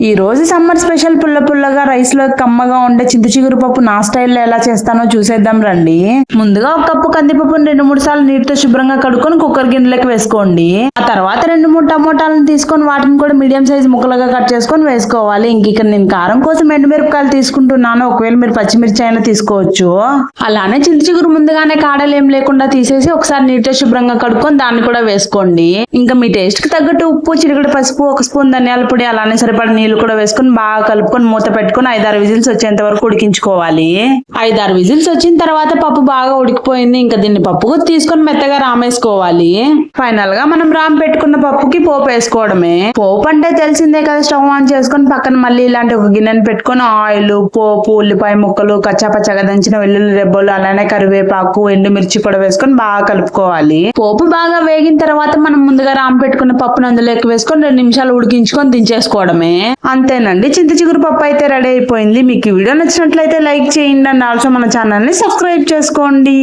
ఈ రోజు summer special పుల్ల పుల్లగా రైస్ లో కమ్మగా ఉండే చింత చిగురు పప్పు నా స్టైల్లో ఎలా చేస్తానో చూసేద్దాం రండి. ముందుగా ఒక కప్పు కందిపప్పును 2-3 సార్లు నీటితో శుభ్రంగా కడుక్కొని కుక్కర్ గిన్నెలోకి వేసుకోండి. ఆ తర్వాత 2-3 టమోటాలను తీసుకొని వాటిని కూడా మీడియం సైజ్ ముక్కలుగా కట్ చేసుకొని వేసుకోవాలి. ఇక్కడ నేను కారం కోసం ఎండుమిరపకాయలు తీసుకుంటున్నాను. ఒకవేళ మీరు పచ్చిమిర్చి అయినా తీసుకోవచ్చు. అలానే చింత చిగురు ముందుగానే కాడలు ఏం లేకుండా తీసేసి ఒకసారి నీటితో శుభ్రంగా కడుక్కొని దాన్ని కూడా వేసుకోండి. ఇంకా మీ టేస్ట్ కి తగ్గట్టు ఉప్పు, చిటికెడు పసుపు, 1 స్పూన్ ధనియాల పొడి, అలానే సరిపడ నీళ్లు కూడా వేసుకొని బాగా కలుపుకొని మూత పెట్టుకొని 5-6 విజిల్స్ వచ్చేంత వరకు ఉడికించుకోవాలి. 5-6 విజిల్స్ వచ్చిన తర్వాత పప్పు బాగా ఉడికిపోయింది. ఇంకా దీన్ని పప్పు తీసుకొని మెత్తగా రామేసుకోవాలి. ఫైనల్ గా మనం రామ్ పెట్టుకున్న పప్పుకి పోపు వేసుకోవడమే. పోపు అంటే తెలిసిందే కదా. స్టవ్ ఆన్ చేసుకొని పక్కన మళ్ళీ ఇలాంటి ఒక గిన్నెని పెట్టుకొని ఆయిల్, పోపు, ఉల్లిపాయ ముక్కలు, కచ్చాపచ్చగా దంచిన వెల్లుల్లి రెబ్బలు, అలానే కరివేపాకు, ఎండుమిర్చి కూడా వేసుకొని బాగా కలుపుకోవాలి. పోపు బాగా వేగిన తర్వాత మనం ముందుగా రామ్ పెట్టుకున్న పప్పును అందులోకి వేసుకొని 2 నిమిషాలు ఉడికించుకొని దించేసుకోవడమే. అంతేనండి, చింత చిగురు పప్పు అయితే రెడీ అయిపోయింది. మీకు ఈ వీడియో నచ్చినట్లయితే లైక్ చేయండి అండ్ ఆల్సో మన ఛానల్ ని సబ్స్క్రైబ్ చేసుకోండి.